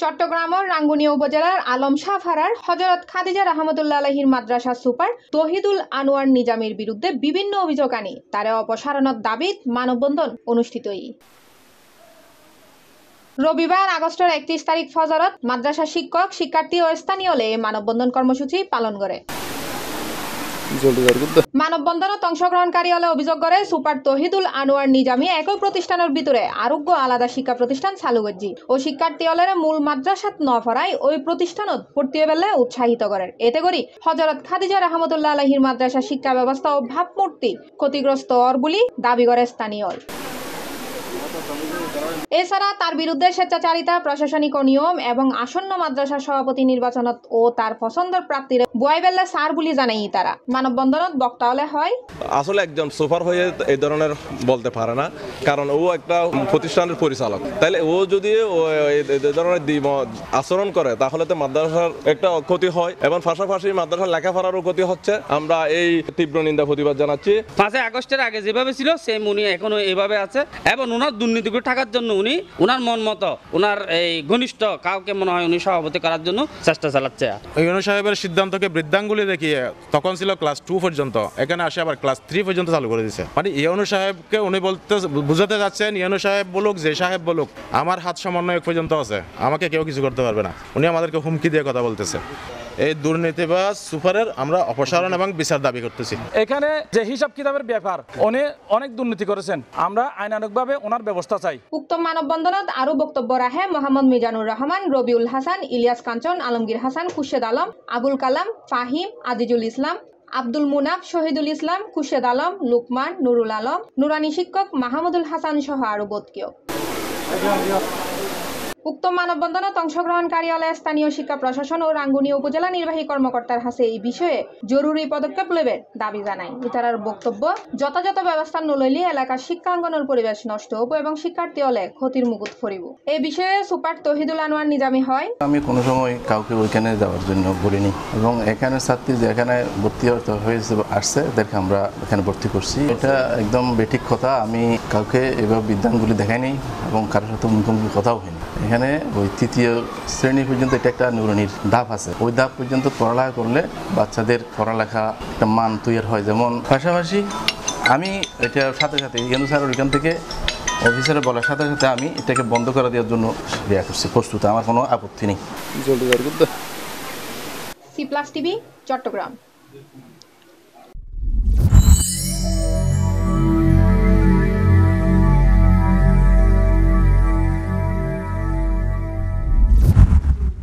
চট্টগ্রামের রাঙ্গুনিয়া উপজেলার আলম শাহপাড়ার হযরত খাদিজা রাহমাতুল্লাহ আলাইহির মাদ্রাসা সুপার তৌহিদুল আনোয়ার নিজামীর বিরুদ্ধে বিভিন্ন অভিযোগ আনি তারে অপসারণের দাবিত মানববন্ধন অনুষ্ঠিত রবিবার আগস্টের 31 তারিখ ফজরত মাদ্রাসা শিক্ষক শিক্ষার্থী ও স্থানীয়লে মানববন্ধন কর্মসূচি পালন করে। মানববন্ধনত অংশগ্রহণকারী হলে অভিযোগ করে সুপার তৌহিদুল আনোয়ার নিজামী একই প্রতিষ্ঠানের ভিতরে আরোগ্য আলাদা শিক্ষা প্রতিষ্ঠান চালু করছি ও শিক্ষার্থী হলের মূল মাদ্রাসাত ন পড়ায় ওই প্রতিষ্ঠানত ভর্তি বেলে উৎসাহিত করেন। এতে করে হযরত খাদিজা রাহমাতুল্লাহ আলাইহির মাদ্রাসা শিক্ষা ব্যবস্থা ও ভাবমূর্তি ক্ষতিগ্রস্ত হর বলে দাবি করে স্থানীয়। এছাড়া তার বিরুদ্ধে স্বেচ্ছাচারিতা প্রশাসনিক নিয়ম এবং আসন্ন মাদ্রাসা সভাপতি নির্বাচনত ও তার পছন্দের প্রার্থীর বয়বেল্লা সার বলে জানাই তারা। মানববন্ধনত বক্তা হলে হয় আসলে একজন সুপার হয়ে এই ধরনের বলতে পারে না, কারণ ও একটা প্রতিষ্ঠানের পরিচালক। তাইলে ও যদি এই ধরনের আচরণ করে তাহলে তো মাদ্রাসার একটা ক্ষতি হয় এবং পাশাপাশি মাদ্রাসার লেখাপড়ারও ক্ষতি হচ্ছে। আমরা এই তীব্র নিন্দা প্রতিবাদ জানাচ্ছি। 5 আগস্টের আগে যেভাবে ছিল সেম উনি এখনো এভাবে আছে এবং ওনার দুর্নীতি করে থাকার জন্য উনি ওনার মন মতো ওনার এই ঘনিষ্ঠ কাউকে মনে হয় উনি সভাপতি করার জন্য চেষ্টা চালাচ্ছে। ইউনূস সাহেবের সিদ্ধান্তকে বৃদ্ধাঙ্গুলি দেখিয়ে তখন ছিল ক্লাস 2 পর্যন্ত, এখানে আসে আবার ক্লাস 3 পর্যন্ত চালু করে দিয়েছে। মানে ইউনূস সাহেবকে উনি বুঝাতে যাচ্ছেন ইউনূস সাহেব বলুক যে সাহেব বলুক আমার হাত সমন্বয়ক পর্যন্ত আছে, আমাকে কেউ কিছু করতে পারবে না। উনি আমাদেরকে হুমকি দিয়ে কথা বলতেছে। এই দুর্নীতিবাজ সুপারের আমরা অপসারণ এবং বিচার দাবি করতেছি। এখানে যে হিসাব কিতাবের ব্যাপার উনি অনেক দুর্নীতি করেছেন, আমরা আইনানুগভাবে ওনার ব্যবস্থা চাই। উক্ত মানববন্ধনত আরো বক্তব্য রাখে মোহাম্মদ মিজানুর রহমান, রবিউল হাসান, ইলিয়াস কাঞ্চন, আলমগীর হাসান, খুরশেদ আলম, আবুল কালাম, ফাহিম, আজিজুল ইসলাম, আব্দুল মুনাফ, শহীদুল ইসলাম, খুরশেদ আলম, লুকমান, নুরুল আলম, নুরানি শিক্ষক মাহমুদুল হাসান সহ আরো বদকেও। উক্ত মানববন্ধনত অংশগ্রহণকারী হলে স্থানীয় শিক্ষা প্রশাসন ও রাঙ্গুনিয়া উপজেলা নির্বাহী কর্মকর্তার কাছে এই বিষয়ে জরুরি পদক্ষেপ লইবের দাবি জানায়। ইতারার বক্তব্য, যথাযথ ব্যবস্থা নলইলে এলাকার শিক্ষাঙ্গনের পরিবেশ নষ্ট হব এবং শিক্ষার্থী হলে ক্ষতির মুকুট ফরিব। এই বিষয়ে সুপার তৌহিদুল আনোয়ার নিজামী হয়, আমি কোনো সময় কাউকে ওইখানে যাওয়ার জন্য বলিনি এবং এখানে ছাত্রী যেখানে ভর্তি হয়েছে আসছে এদেরকে আমরা এখানে ভর্তি করছি। এটা একদম বেঠিক কথা। আমি কাউকে এভাবে বিদ্যাঙ্গুলি দেখাইনি এবং কারোর সাথে মুখোমুখি কথাও হয়নি। এখানে ওই 3য় শ্রেণী পর্যন্ত এটা একটা নুরানির ধাপ আছে, ওই ধাপ পর্যন্ত পড়ালেখা করলে বাচ্চাদের পড়ালেখা একটা মান তৈরি হয়। যেমন পাশাপাশি আমি এটা সাথে সাথে ইউনূস স্যারের ওইখান থেকে অফিসারে বলার সাথে সাথে আমি এটাকে বন্ধ করে দেওয়ার জন্য ইয়া করছি, প্রস্তুত, আমার কোনো আপত্তি নেই। C+ TV Chittagong.